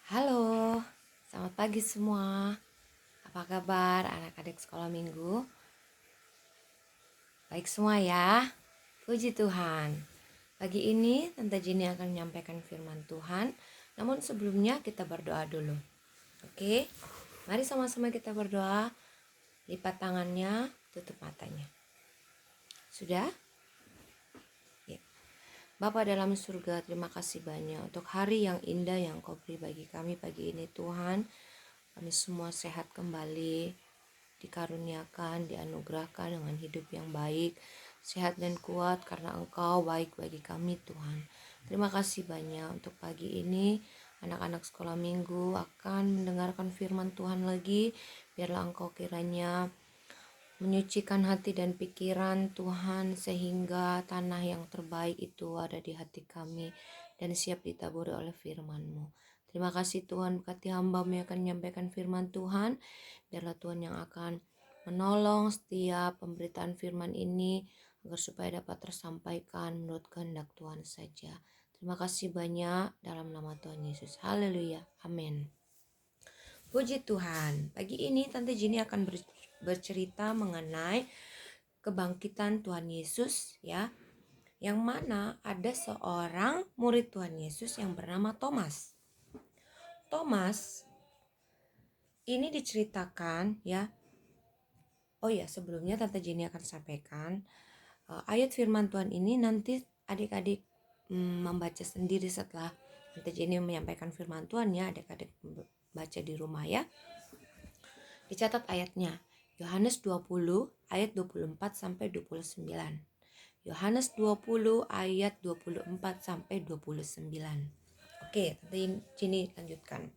Halo, selamat pagi semua. Apa kabar anak-adik sekolah minggu? Baik semua ya. Puji Tuhan. Pagi ini Tante Jenny akan menyampaikan firman Tuhan. Namun sebelumnya kita berdoa dulu. Oke, mari sama-sama kita berdoa. Lipat tangannya, tutup matanya. Sudah? Ya. Bapa dalam surga, terima kasih banyak untuk hari yang indah yang Kau beri bagi kami pagi ini Tuhan. Kami semua sehat kembali, dikaruniakan, dianugerahkan dengan hidup yang baik, sehat dan kuat karena Engkau baik bagi kami Tuhan. Terima kasih banyak untuk pagi ini. Anak-anak sekolah minggu akan mendengarkan firman Tuhan lagi. Biarlah Engkau kiranya menyucikan hati dan pikiran Tuhan sehingga tanah yang terbaik itu ada di hati kami dan siap ditaburi oleh firman-Mu. Terima kasih Tuhan, berkati hamba-Mu yang akan menyampaikan firman Tuhan. Biarlah Tuhan yang akan menolong setiap pemberitaan firman ini agar supaya dapat tersampaikan menurut kehendak Tuhan saja. Terima kasih banyak dalam nama Tuhan Yesus. Haleluya. Amin. Puji Tuhan. Pagi ini Tante Jenny akan bercerita mengenai kebangkitan Tuhan Yesus ya. Yang mana ada seorang murid Tuhan Yesus yang bernama Thomas. Thomas ini diceritakan ya. Oh ya, sebelumnya Tante Jenny akan sampaikan ayat firman Tuhan ini nanti adik-adik membaca sendiri setelah Tante Jenny menyampaikan firman Tuhan ya. Adik-adik baca di rumah ya. Dicatat ayatnya. Yohanes 20 ayat 24 sampai 29. Yohanes 20 ayat 24 sampai 29. Oke, Tante Jenny lanjutkan.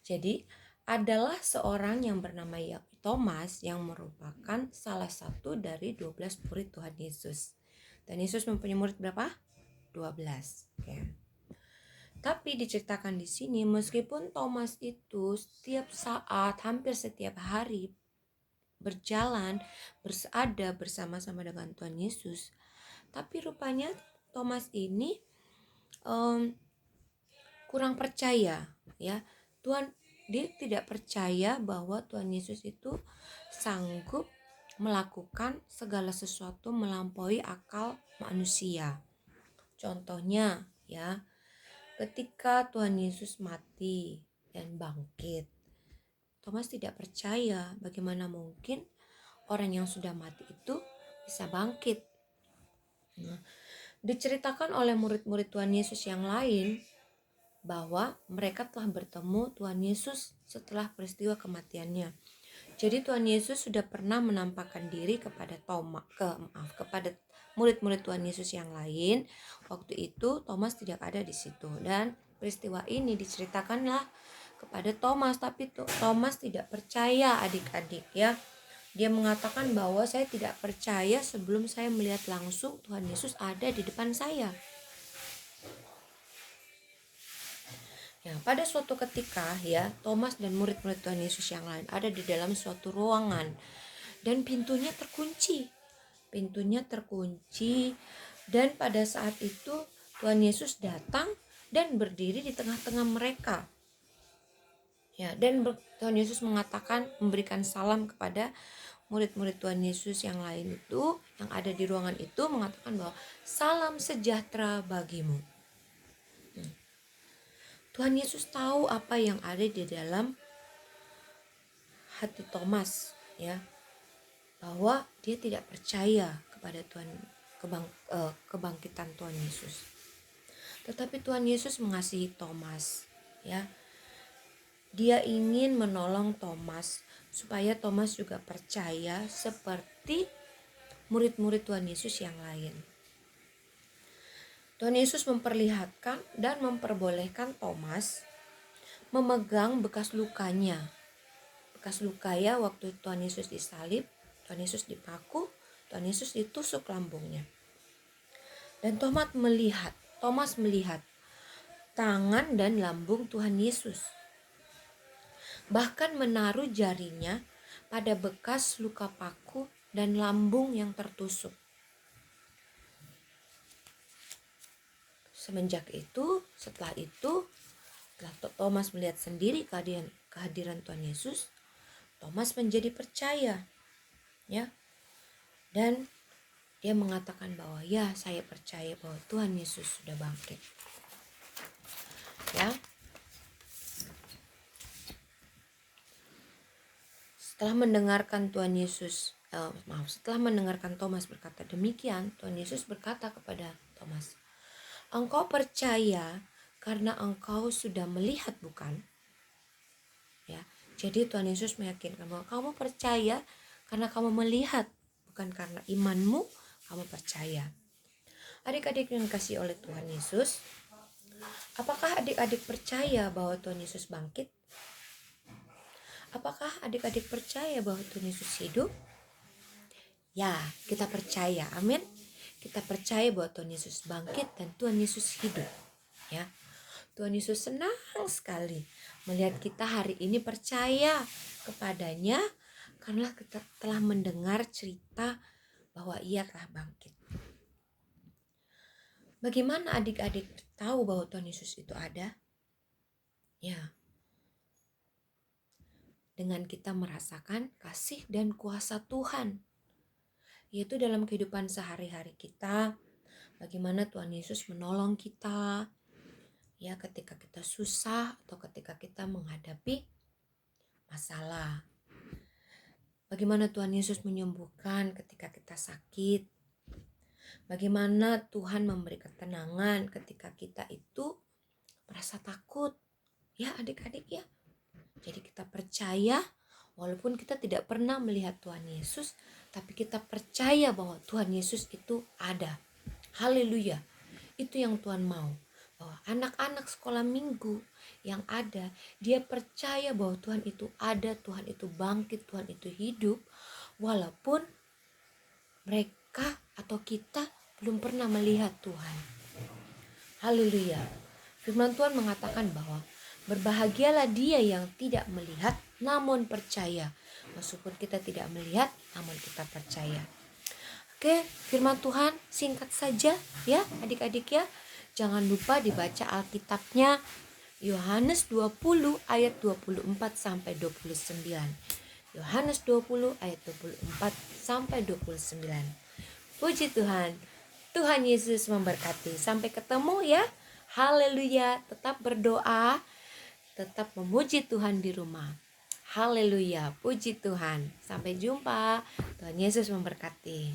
Jadi, adalah seorang yang bernama Thomas yang merupakan salah satu dari 12 murid Tuhan Yesus. Dan Yesus mempunyai murid berapa? 12. Oke. Tapi diceritakan di sini meskipun Thomas itu setiap saat, hampir setiap hari berjalan, berada bersama-sama dengan Tuhan Yesus, tapi rupanya Thomas ini kurang percaya ya. Dia tidak percaya bahwa Tuhan Yesus itu sanggup melakukan segala sesuatu melampaui akal manusia. Contohnya ya, ketika Tuhan Yesus mati dan bangkit, Thomas tidak percaya bagaimana mungkin orang yang sudah mati itu bisa bangkit. Nah, diceritakan oleh murid-murid Tuhan Yesus yang lain bahwa mereka telah bertemu Tuhan Yesus setelah peristiwa kematiannya. Jadi Tuhan Yesus sudah pernah menampakkan diri kepada kepada murid-murid Tuhan Yesus yang lain. Waktu itu Thomas tidak ada di situ dan peristiwa ini diceritakanlah kepada Thomas, tapi Thomas tidak percaya adik-adik ya. Dia mengatakan bahwa saya tidak percaya sebelum saya melihat langsung Tuhan Yesus ada di depan saya. Ya, pada suatu ketika ya, Thomas dan murid-murid Tuhan Yesus yang lain ada di dalam suatu ruangan dan pintunya terkunci. Pintunya terkunci dan pada saat itu Tuhan Yesus datang dan berdiri di tengah-tengah mereka. Ya, dan Tuhan Yesus mengatakan, memberikan salam kepada murid-murid Tuhan Yesus yang lain itu, yang ada di ruangan itu, mengatakan bahwa salam sejahtera bagimu. Tuhan Yesus tahu apa yang ada di dalam hati Thomas ya, bahwa dia tidak percaya kepada kebangkitan Tuhan Yesus. Tetapi Tuhan Yesus mengasihi Thomas ya. Dia ingin menolong Thomas supaya Thomas juga percaya seperti murid-murid Tuhan Yesus yang lain. Tuhan Yesus memperlihatkan dan memperbolehkan Thomas memegang bekas lukanya. Bekas luka ya, waktu Tuhan Yesus disalib, Tuhan Yesus dipaku, Tuhan Yesus ditusuk lambungnya. Dan Thomas melihat tangan dan lambung Tuhan Yesus. Bahkan menaruh jarinya pada bekas luka paku dan lambung yang tertusuk. Setelah itu Setelah Thomas melihat sendiri kehadiran Tuhan Yesus, Thomas menjadi percaya, ya. Dan dia mengatakan bahwa ya, saya percaya bahwa Tuhan Yesus sudah bangkit. Ya. Setelah mendengarkan setelah mendengarkan Thomas berkata demikian, Tuhan Yesus berkata kepada Thomas, "Engkau percaya karena engkau sudah melihat, bukan?" Ya. Jadi Tuhan Yesus meyakinkan bahwa kamu percaya karena kamu melihat, bukan karena imanmu kamu percaya. Adik-adik yang dikasihi oleh Tuhan Yesus, apakah adik-adik percaya bahwa Tuhan Yesus bangkit? Apakah adik-adik percaya bahwa Tuhan Yesus hidup? Ya, kita percaya. Amin. Kita percaya bahwa Tuhan Yesus bangkit dan Tuhan Yesus hidup. Ya. Tuhan Yesus senang sekali melihat kita hari ini percaya kepadanya karena kita telah mendengar cerita bahwa Ia telah bangkit. Bagaimana adik-adik tahu bahwa Tuhan Yesus itu ada? Ya, dengan kita merasakan kasih dan kuasa Tuhan, yaitu dalam kehidupan sehari-hari kita, bagaimana Tuhan Yesus menolong kita, ya, ketika kita susah atau ketika kita menghadapi masalah. Bagaimana Tuhan Yesus menyembuhkan ketika kita sakit. Bagaimana Tuhan memberi ketenangan ketika kita itu merasa takut. Ya adik-adik ya. Jadi kita percaya walaupun kita tidak pernah melihat Tuhan Yesus, tapi kita percaya bahwa Tuhan Yesus itu ada. Haleluya. Itu yang Tuhan mau. Bahwa anak-anak sekolah minggu yang ada, dia percaya bahwa Tuhan itu ada, Tuhan itu bangkit, Tuhan itu hidup, walaupun mereka atau kita belum pernah melihat Tuhan. Haleluya. Firman Tuhan mengatakan bahwa berbahagialah dia yang tidak melihat namun percaya. Meskipun kita tidak melihat namun kita percaya. Oke, firman Tuhan singkat saja ya adik-adik ya. Jangan lupa dibaca Alkitabnya, Yohanes 20 ayat 24 sampai 29. Yohanes 20 ayat 24 sampai 29. Puji Tuhan. Tuhan Yesus memberkati. Sampai ketemu ya. Haleluya. Tetap berdoa, tetap memuji Tuhan di rumah. Haleluya. Puji Tuhan. Sampai jumpa. Tuhan Yesus memberkati.